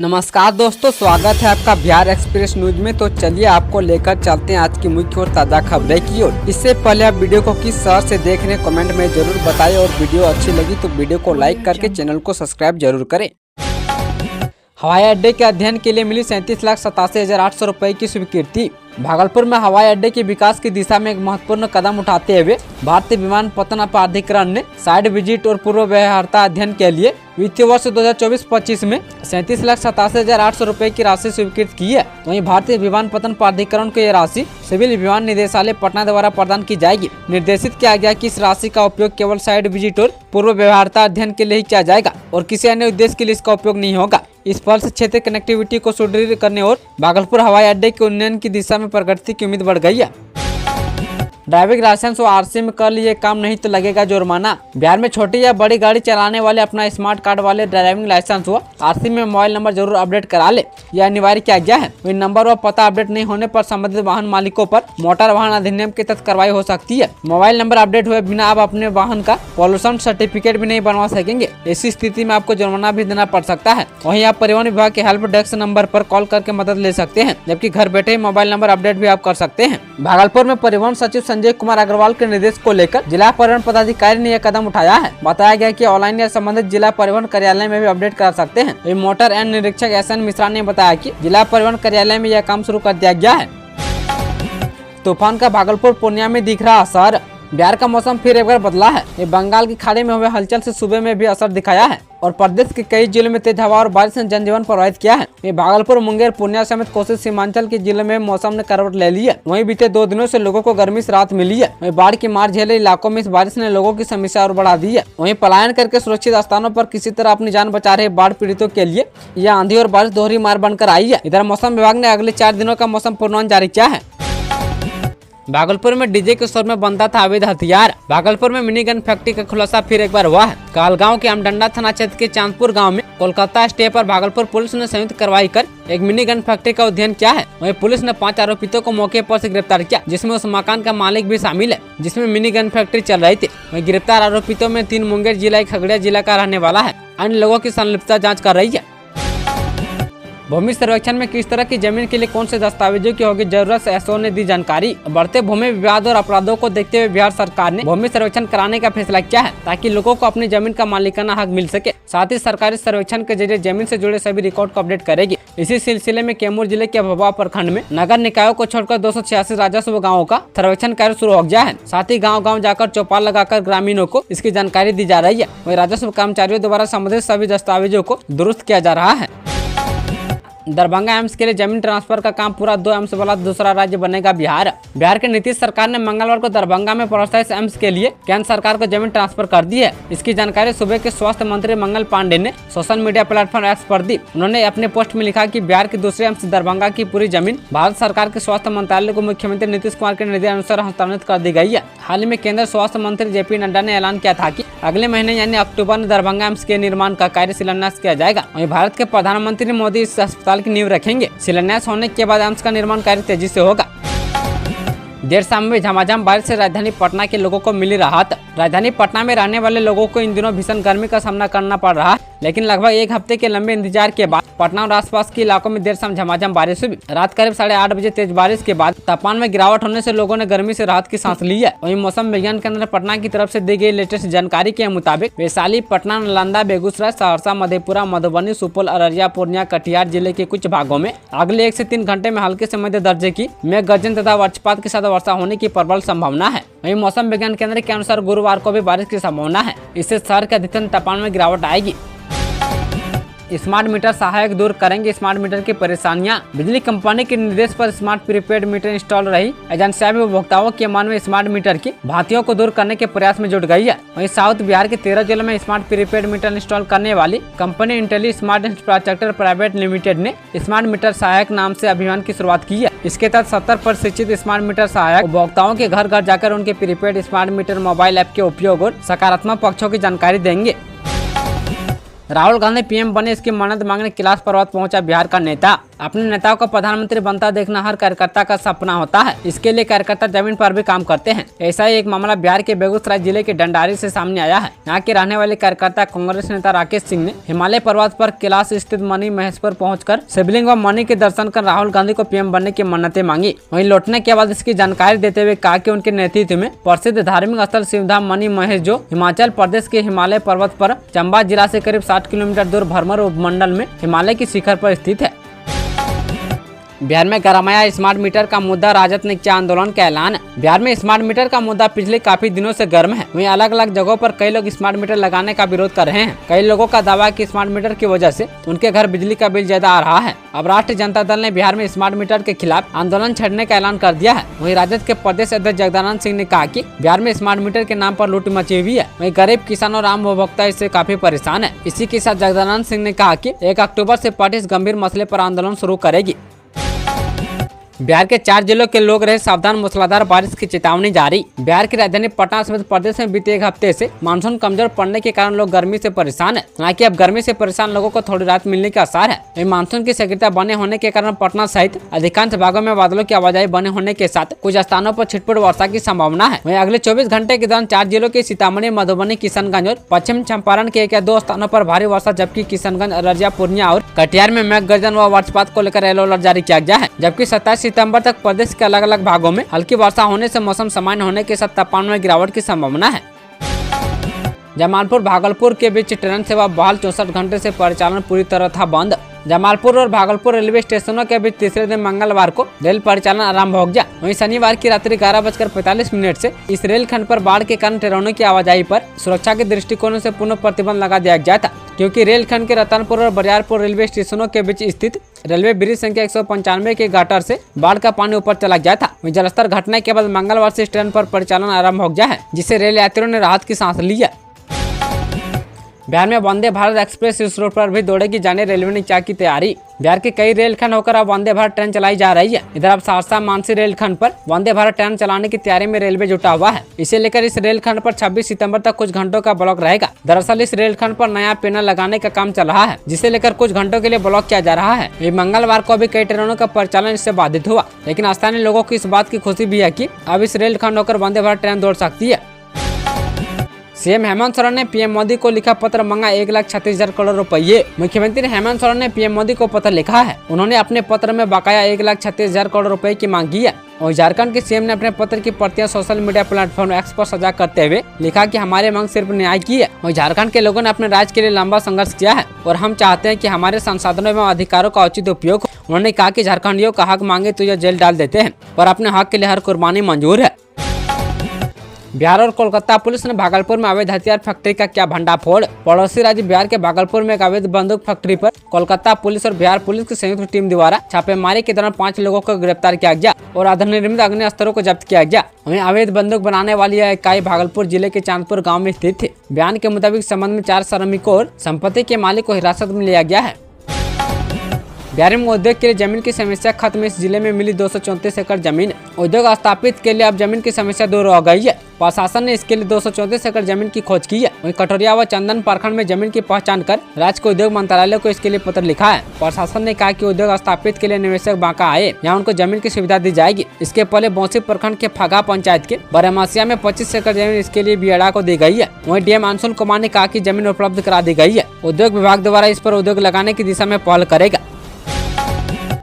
नमस्कार दोस्तों, स्वागत है आपका बिहार एक्सप्रेस न्यूज में। तो चलिए आपको लेकर चलते हैं आज की मुख्य और ताज़ा खबरें की ओर। इससे पहले आप वीडियो को किस शहर से देख रहे हैं कमेंट में जरूर बताएं और वीडियो अच्छी लगी तो वीडियो को लाइक करके चैनल को सब्सक्राइब जरूर करें। हवाई अड्डे के अध्ययन के लिए मिली 37,87,800 रुपए की स्वीकृति। भागलपुर में हवाई अड्डे के विकास की दिशा में एक महत्वपूर्ण कदम उठाते हुए भारतीय विमानपत्तन प्राधिकरण ने साइट विजिट और पूर्व व्यवहार्यता अध्ययन के लिए वित्तीय वर्ष 2024-25 में 37,87,800 रुपए की राशि स्वीकृत की है। वहीं भारतीय विमानपत्तन प्राधिकरण को यह राशि सिविल विमान निदेशालय पटना द्वारा प्रदान की जाएगी। निर्देशित किया गया कि इस राशि का उपयोग केवल साइट विजिट और पूर्व व्यवहार्यता अध्ययन के लिए ही किया जाएगा और किसी अन्य उद्देश्य के लिए इसका उपयोग नहीं होगा। इस पहल से क्षेत्रीय कनेक्टिविटी को सुदृढ़ करने और भागलपुर हवाई अड्डे के उन्नयन की दिशा में प्रगति की उम्मीद बढ़ गई है। ड्राइविंग लाइसेंस और आरसी में कर लिए काम नहीं तो लगेगा जुर्माना। बिहार में छोटी या बड़ी गाड़ी चलाने वाले अपना स्मार्ट कार्ड वाले ड्राइविंग लाइसेंस व आरसी में मोबाइल नंबर जरूर अपडेट करा ले, यह अनिवार्य किया गया है। वही नंबर व पता अपडेट नहीं होने पर संबंधित वाहन मालिकों पर मोटर वाहन अधिनियम के तहत कार्रवाई हो सकती है। मोबाइल नंबर अपडेट हुए बिना आप अपने वाहन का पॉल्यूशन सर्टिफिकेट भी नहीं बनवा सकेंगे। ऐसी स्थिति में आपको जुर्माना भी देना पड़ सकता है। वहीं आप परिवहन विभाग के हेल्प डेस्क नंबर पर कॉल करके मदद ले सकते हैं, जबकि घर बैठे ही मोबाइल नंबर अपडेट भी आप कर सकते हैं। भागलपुर में परिवहन सचिव संजय कुमार अग्रवाल के निर्देश को लेकर जिला परिवहन पदाधिकारी ने यह कदम उठाया है। बताया गया कि ऑनलाइन या संबंधित जिला परिवहन कार्यालय में भी अपडेट कर सकते हैं। मोटर एंड निरीक्षक एस एन मिश्रा ने बताया कि जिला परिवहन कार्यालय में यह काम शुरू कर दिया गया है। तूफान का भागलपुर पूर्णिया में दिख रहा असर। बिहार का मौसम फिर एक बार बदला है। ये बंगाल की खाड़ी में हुए हलचल से सुबह में भी असर दिखाया है और प्रदेश के कई जिलों में तेज हवा और बारिश ने जनजीवन प्रभावित किया है। ये भागलपुर, मुंगेर, पूर्णिया समेत कोसी सीमांचल के जिलों में मौसम ने करवट ले ली है। वहीं बीते 2 दिनों से लोगों को गर्मी से राहत मिली है। वहीं बाढ़ की मार झेले इलाकों में इस बारिश ने लोगों की समस्या और बढ़ा दी है। वहीं पलायन करके सुरक्षित स्थानों पर किसी तरह अपनी जान बचा रहे बाढ़ पीड़ितों के लिए यह आंधी और बारिश दोहरी मार बनकर आई है। इधर मौसम विभाग ने अगले 4 दिनों का मौसम पूर्वानुमान जारी किया है। भागलपुर में डीजे के स्वर में बनता था अवैध हथियार। भागलपुर में मिनी गन फैक्ट्री का खुलासा फिर एक बार हुआ है। कहलगांव के अमडंडा थाना क्षेत्र के चांदपुर गांव में कोलकाता स्टे पर भागलपुर पुलिस ने संयुक्त कार्रवाई कर एक मिनी गन फैक्ट्री का अध्ययन किया है। वहीं पुलिस ने 5 आरोपितों को मौके पर से गिरफ्तार किया, जिसमें उस मकान का मालिक भी शामिल है जिसमें मिनी गन फैक्ट्री चल रही थी। वहीं गिरफ्तार आरोपितों में 3 मुंगेर जिला, खगड़िया जिला का रहने वाला है। अन्य लोगों की संलिप्तता जाँच कर रही है। भूमि सर्वेक्षण में किस तरह की जमीन के लिए कौन से दस्तावेजों की होगी जरूरत, एसओ ने दी जानकारी। बढ़ते भूमि विवाद और अपराधों को देखते हुए बिहार सरकार ने भूमि सर्वेक्षण कराने का फैसला किया है ताकि लोगों को अपनी जमीन का मालिकाना हक मिल सके। साथ ही सरकारी सर्वेक्षण के जरिए जमीन से जुड़े सभी रिकॉर्ड को अपडेट करेगी। इसी सिलसिले में कैमूर जिले के भभुआ प्रखंड में नगर निकायों को छोड़कर 286 राजस्व गाँवों का सर्वेक्षण कार्य शुरू हो गया है। साथ ही गाँव जाकर चौपाल लगाकर ग्रामीणों को इसकी जानकारी दी जा रही है। वही राजस्व कर्मचारियों द्वारा संबंधित सभी दस्तावेजों को दुरुस्त किया जा रहा है। दरभंगा एम्स के लिए जमीन ट्रांसफर का काम पूरा 2 एम्स वाला दूसरा राज्य बनेगा बिहार। बिहार के नीतीश सरकार ने मंगलवार को दरभंगा में प्रोसेस एम्स के लिए केंद्र सरकार को जमीन ट्रांसफर कर दी है। इसकी जानकारी सुबह के स्वास्थ्य मंत्री मंगल पांडे ने सोशल मीडिया प्लेटफॉर्म एक्स पर दी। उन्होंने अपने पोस्ट में लिखा कि बिहार के दूसरे एम्स दरभंगा की पूरी जमीन भारत सरकार के स्वास्थ्य मंत्रालय को मुख्यमंत्री नीतीश कुमार के निर्देशानुसार हस्तांतरित कर दी गई है। हाल ही में केंद्रीय स्वास्थ्य मंत्री JP नड्डा ने ऐलान किया था कि अगले महीने यानी अक्टूबर में दरभंगा एम्स के निर्माण का कार्य शिलान्यास किया जाएगा। वहीं भारत के प्रधानमंत्री मोदी इस अस्पताल की नींव रखेंगे। शिलान्यास होने के बाद एम्स का निर्माण कार्य तेजी से होगा। देर शाम में झमाझम बारिश से राजधानी पटना के लोगों को मिली राहत। राजधानी पटना में रहने वाले लोगों को इन दिनों भीषण गर्मी का सामना करना पड़ रहा है, लेकिन लगभग 1 हफ्ते के लंबे इंतजार के बाद पटना और आसपास के इलाकों में देर शाम झमाझम बारिश हुई। रात करीब 8:30 बजे तेज बारिश के बाद तापमान में गिरावट होने से लोगों ने गर्मी से राहत की सांस ली है। वहीं मौसम विज्ञान केंद्र पटना की तरफ से दी गई लेटेस्ट जानकारी के मुताबिक वैशाली, पटना, नालंदा, बेगूसराय, सहरसा, मधेपुरा, मधुबनी, सुपौल, अररिया, पूर्णिया, कटिहार जिले के कुछ भागों में अगले 1 से 3 घंटे में हल्के से मध्य दर्जे की मेघ गर्जन तथा वज्रपात के साथ वर्षा होने की प्रबल संभावना है। वहीं मौसम विज्ञान केंद्र के अनुसार गुरुवार को भी बारिश की संभावना है। इससे शहर के अधिकतम तापमान में गिरावट आएगी। स्मार्ट मीटर सहायक दूर करेंगे स्मार्ट मीटर की परेशानियां। बिजली कंपनी के निर्देश पर स्मार्ट प्रीपेड मीटर इंस्टॉल रही एजेंसियां भी उपभोक्ताओं के मन में स्मार्ट मीटर की भांतियों को दूर करने के प्रयास में जुट गई है। वहीं साउथ बिहार के 13 जिलों में स्मार्ट प्रीपेड मीटर इंस्टॉल करने वाली company Intelli smart infrastructure private limited ने स्मार्ट मीटर सहायक नाम से अभियान की शुरुआत की है। इसके तहत 70 प्रशिक्षित स्मार्ट मीटर सहायक उपभोक्ताओं के घर घर जाकर उनके prepaid smart meter mobile app के उपयोग और सकारात्मक पक्षों की जानकारी देंगे। राहुल गांधी पीएम बने, इसकी मन्नत मांगने कैलाश पर्वत पहुंचा बिहार का नेता। अपने नेताओं को प्रधानमंत्री बनता देखना हर कार्यकर्ता का सपना होता है। इसके लिए कार्यकर्ता जमीन पर भी काम करते हैं। ऐसा ही एक मामला बिहार के बेगूसराय जिले के डंडारी से सामने आया है। यहाँ के रहने वाले कार्यकर्ता कांग्रेस नेता राकेश सिंह ने हिमालय पर्वत पर कैलाश स्थित मणि महेश्वर पहुंचकर शिवलिंग व मणि के दर्शन कर राहुल गांधी को पीएम बनने की मन्नतें मांगी। वहीं लौटने के बाद इसकी जानकारी देते हुए कहा कि उनके नेतृत्व में प्रसिद्ध धार्मिक स्थल शिवधाम मणि महेश जो हिमाचल प्रदेश के हिमालय पर्वत पर चंबा जिला से करीब 60 किलोमीटर दूर भरमर उपमंडल में हिमालय की शिखर पर स्थित है। बिहार में गरमाया स्मार्ट मीटर का मुद्दा, राजद ने किया आंदोलन का ऐलान। बिहार में स्मार्ट मीटर का मुद्दा पिछले काफी दिनों से गर्म है। वहीं अलग अलग जगहों पर कई लोग स्मार्ट मीटर लगाने का विरोध कर रहे हैं। कई लोगों का दावा है कि स्मार्ट मीटर की वजह से उनके घर बिजली का बिल ज्यादा आ रहा है। अब राष्ट्रीय जनता दल ने बिहार में स्मार्ट मीटर के खिलाफ आंदोलन छेड़ने का ऐलान कर दिया है। वहीं राजद के प्रदेश अध्यक्ष जगदानंद सिंह ने कहा कि बिहार में स्मार्ट मीटर के नाम पर लूट मची हुई है। वहीं गरीब किसान और आम उपभोक्ता इससे काफी परेशान है। इसी के साथ जगदानंद सिंह ने कहा कि 1 अक्टूबर से पार्टी इस गंभीर मसले पर आंदोलन शुरू करेगी। बिहार के 4 जिलों के लोग रहे सावधान, मूसलाधार बारिश की चेतावनी जारी। बिहार की राजधानी पटना समेत प्रदेश में बीते एक हफ्ते से मानसून कमजोर पड़ने के कारण लोग गर्मी से परेशान है। हालांकि अब गर्मी से परेशान लोगों को थोड़ी राहत मिलने के आसार है। मानसून की सक्रियता बने होने के कारण पटना सहित अधिकांश भागों में बादलों की आवाजाही बने होने के साथ कुछ स्थानों पर छिटपुट वर्षा की संभावना है। वहीं अगले 24 घंटे के दौरान 4 जिलों के सीतामढ़ी, मधुबनी, किशनगंज और पश्चिम चंपारण के 1 या 2 स्थानों पर भारी वर्षा, जबकि किशनगंज, अररिया, पूर्णिया और कटिहार में मेघ गर्जन व वज्रपात को लेकर येलो अलर्ट जारी किया गया है। जबकि 27 सितंबर तक प्रदेश के अलग अलग भागों में हल्की वर्षा होने से मौसम सामान्य होने के साथ तापमान में गिरावट की संभावना है। जमालपुर भागलपुर के बीच ट्रेन सेवा बहाल, 64 घंटे से परिचालन पूरी तरह था बंद। जमालपुर और भागलपुर रेलवे स्टेशनों के बीच तीसरे दिन मंगलवार को रेल परिचालन आरंभ हो गया। वहीं शनिवार की रात्रि 11:45 से इस रेल खंड पर बाढ़ के कारण ट्रेनों की आवाजाही पर सुरक्षा के दृष्टिकोण से पुनः प्रतिबंध लगा दिया गया था, क्योंकि रेल खंड के रतनपुर और बरियारपुर रेलवे स्टेशनों के बीच स्थित रेलवे ब्रिज संख्या 195 के गाटर से बाढ़ का पानी ऊपर चला गया था। वहीं जलस्तर घटने के बाद मंगलवार से इस ट्रेन पर परिचालन आरंभ हो गया है, जिससे रेल यात्रियों ने राहत की सांस ली है। बिहार में वंदे भारत एक्सप्रेस इस रूट पर भी दौड़ेगी, जाने रेलवे ने क्या की तैयारी। बिहार के कई रेलखंड होकर अब वंदे भारत ट्रेन चलाई जा रही है। इधर अब सहरसा मानसी रेलखंड पर वंदे भारत ट्रेन चलाने की तैयारी में रेलवे जुटा हुआ है। इसे लेकर इस रेलखंड पर 26 सितंबर तक कुछ घंटों का ब्लॉक रहेगा। दरअसल इस रेलखंड पर नया पैनल लगाने का काम चल रहा है, जिसे लेकर कुछ घंटों के लिए ब्लॉक किया जा रहा है। मंगलवार को भी कई ट्रेनों का परिचालन इससे बाधित हुआ, लेकिन स्थानीय लोगों को इस बात की खुशी भी है कि अब इस रेलखंड होकर वंदे भारत ट्रेन दौड़ सकती है। सीएम हेमंत सोरेन ने पीएम मोदी को लिखा पत्र, मांगा 1,36,000 करोड़ रुपये। मुख्यमंत्री हेमंत सोरेन ने पीएम मोदी को पत्र लिखा है। उन्होंने अपने पत्र में बकाया 1,36,000 करोड़ रुपए की मांग की है। और झारखंड के सीएम ने अपने पत्र की प्रतियां सोशल मीडिया प्लेटफॉर्म एक्स पर साझा करते हुए लिखा कि हमारे मांग सिर्फ न्याय की है और झारखंड के लोगों ने अपने राज्य के लिए लंबा संघर्ष किया है और हम चाहते हैं कि हमारे संसाधनों एवं अधिकारों का उचित उपयोग हो। उन्होंने कहा कि झारखंडियों का हक मांगे तो यह जेल डाल देते हैं, पर अपने हक के लिए हर कुर्बानी मंजूर है। बिहार और कोलकाता पुलिस ने भागलपुर में अवैध हथियार फैक्ट्री का किया भंडाफोड़। पड़ोसी राज्य बिहार के भागलपुर में एक अवैध बंदूक फैक्ट्री पर कोलकाता पुलिस और बिहार पुलिस की संयुक्त टीम द्वारा छापेमारी के दौरान 5 लोगों को गिरफ्तार किया गया और अर्धनिर्मित अग्नि अस्त्रों को जब्त किया गया। वहीं अवैध बंदूक बनाने वाली यह इकाई भागलपुर जिले के चांदपुर गाँव में स्थित थी। बयान के मुताबिक संबंध में 4 श्रमिकों और संपत्ति के मालिक को हिरासत में लिया गया है। बिहार में उद्योग के लिए जमीन की समस्या खत्म, इस जिले में मिली 234 एकड़ जमीन। उद्योग स्थापित के लिए अब जमीन की समस्या दूर हो गई है। प्रशासन ने इसके लिए 234 एकड़ जमीन की खोज की है। वहीं कटोरिया व चंदन प्रखंड में जमीन की पहचान कर राज्य के उद्योग मंत्रालय को इसके लिए पत्र लिखा है। प्रशासन ने कहा कि उद्योग स्थापित के लिए निवेशक बांका आए, यहाँ उनको जमीन की सुविधा दी जाएगी। इसके पहले बौंसी प्रखंड के फगा पंचायत के बरमासिया में 25 एकड़ जमीन इसके लिए बीएडा को दी गई है। वहीं डीएम अंशुल कुमार ने कहा कि जमीन उपलब्ध करा दी गई है। उद्योग विभाग द्वारा इस पर उद्योग लगाने की दिशा में पहल करेगा।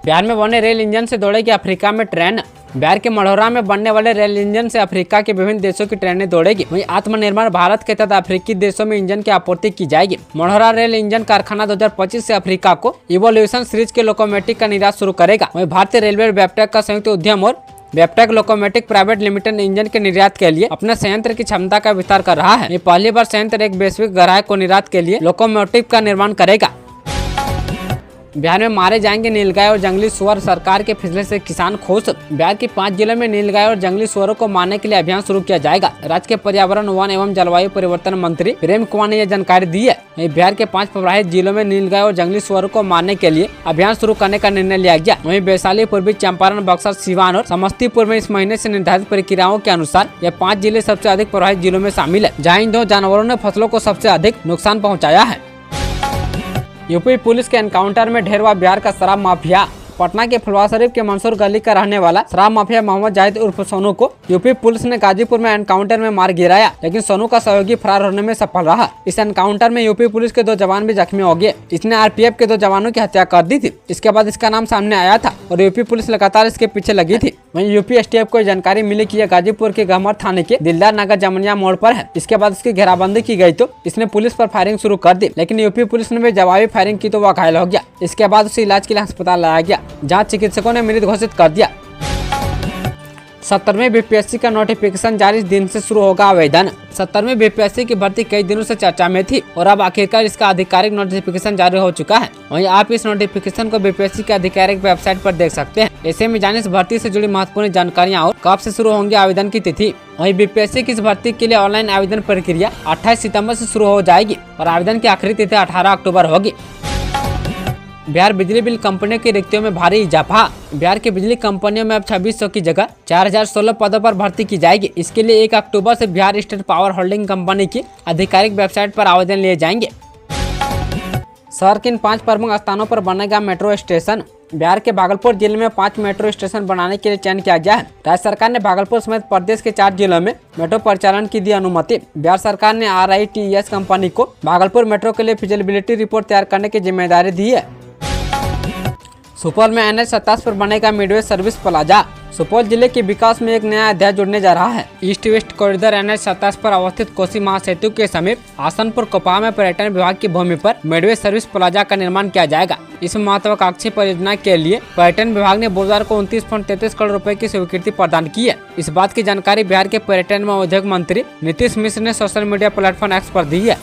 बिहार में बने रेल इंजन से दौड़ेगी अफ्रीका में ट्रेन। बिहार के मढ़ौरा में बनने वाले रेल इंजन से अफ्रीका के विभिन्न देशों की ट्रेनें दौड़ेगी। वहीं आत्मनिर्भर भारत के तहत अफ्रीकी देशों में इंजन की आपूर्ति की जाएगी। मढ़ौरा रेल इंजन कारखाना 2025 से अफ्रीका को इवोल्यूशन सीरीज के लोकोमोटिव का निर्यात शुरू करेगा। वहीं भारतीय रेलवे वेबटेक का संयुक्त उद्यम और वेबटेक लोकोमोटिव प्राइवेट लिमिटेड इंजन के निर्यात के लिए अपने संयंत्र की क्षमता का विस्तार कर रहा है। ये पहली बार संयंत्र एक वैश्विक ग्राहक को निर्यात के लिए लोकोमोटिव का निर्माण करेगा। बिहार में मारे जाएंगे नीलगाय और जंगली सुअर, सरकार के फैसले से किसान खुश। बिहार के 5 जिलों में नीलगाय और जंगली सुअरों को मारने के लिए अभियान शुरू किया जाएगा। राज्य के पर्यावरण, वन एवं जलवायु परिवर्तन मंत्री प्रेम कुमार ने यह जानकारी दी है। बिहार के 5 प्रभावित जिलों में नीलगाय और जंगली सुअरों को मारने के लिए अभियान शुरू करने का निर्णय लिया गया। वहीं वैशाली, पूर्वी चंपारण, बक्सर, सिवान और समस्तीपुर में इस महीने से निर्धारित प्रक्रियाओं के अनुसार यह 5 जिले सबसे अधिक प्रभावित जिलों में शामिल है, जहाँ इन 2 जानवरों ने फसलों को सबसे अधिक नुकसान पहुँचाया है। यूपी पुलिस के एनकाउंटर में ढेर हुआ बिहार का शराब माफिया। पटना के फुलवारा शरीफ के मंसूर गली का रहने वाला शराब माफिया मोहम्मद जाहिद उर्फ सोनू को यूपी पुलिस ने गाजीपुर में एनकाउंटर में मार गिराया, लेकिन सोनू का सहयोगी फरार होने में सफल रहा। इस एनकाउंटर में यूपी पुलिस के 2 जवान भी जख्मी हो गए। इसने आरपीएफ के 2 जवानों की हत्या कर दी थी। इसके बाद इसका नाम सामने आया था और यूपी पुलिस लगातार इसके पीछे लगी थी। वहीं यूपी एसटीएफ को जानकारी मिली कि यह गाजीपुर के गहमर थाने के दिलदार नगर जमनिया मोड़ पर है। इसके बाद इसकी घेराबंदी की गई तो इसने पुलिस पर फायरिंग शुरू कर दी, लेकिन यूपी पुलिस ने भी जवाबी फायरिंग की तो वह घायल हो गया। इसके बाद उसे इलाज के लिए अस्पताल लाया गया, जहां चिकित्सकों ने मृत घोषित कर दिया। 70वें बीपीएससी का नोटिफिकेशन जारी, दिन से शुरू होगा आवेदन। 70वें बीपीएससी की भर्ती कई दिनों से चर्चा में थी और अब आखिरकार इसका आधिकारिक नोटिफिकेशन जारी हो चुका है। वहीं आप इस नोटिफिकेशन को बीपीएससी के आधिकारिक वेबसाइट पर देख सकते हैं। ऐसे में जाने इस भर्ती से जुड़ी महत्वपूर्ण जानकारियां और कब से शुरू होंगे आवेदन की तिथि। वहीं बीपीएससी की इस भर्ती के लिए ऑनलाइन आवेदन प्रक्रिया 28 सितम्बर से शुरू हो जाएगी और आवेदन की आखिरी तिथि 18 अक्टूबर होगी। बिहार बिजली बिल कंपनियों की रिक्तियों में भारी इजाफा। बिहार की बिजली कंपनियों में अब 2600 की जगह 4016 पदों पर भर्ती की जाएगी। इसके लिए 1 अक्टूबर से Bihar state power holding company की आधिकारिक वेबसाइट पर आवेदन लिए जाएंगे। शहर के इन 5 प्रमुख स्थानों पर बनेगा मेट्रो स्टेशन। बिहार के भागलपुर जिले में 5 मेट्रो स्टेशन बनाने के लिए चयन किया गया है। राज्य सरकार ने भागलपुर समेत प्रदेश के 4 जिलों में मेट्रो परिचालन की दी अनुमति। बिहार सरकार ने RITES कंपनी को भागलपुर मेट्रो के लिए फिजिबिलिटी रिपोर्ट तैयार करने की जिम्मेदारी दी है। सुपौल में NH 27 पर बनेगा मिडवे सर्विस प्लाजा। सुपौल जिले के विकास में एक नया अध्याय जुड़ने जा रहा है। ईस्ट वेस्ट कॉरिडोर NH 27 पर अवस्थित कोसी महासेतु के समीप आसनपुर कोपा में पर्यटन विभाग की भूमि पर मिडवे सर्विस प्लाजा का निर्माण किया जाएगा। इस महत्वाकांक्षी परियोजना के लिए पर्यटन विभाग ने बुधवार को 29.33 करोड़ रुपए की स्वीकृति प्रदान की है। इस बात की जानकारी बिहार के पर्यटन एवं उद्योग मंत्री नीतीश मिश्र ने सोशल मीडिया प्लेटफॉर्म X पर दी है।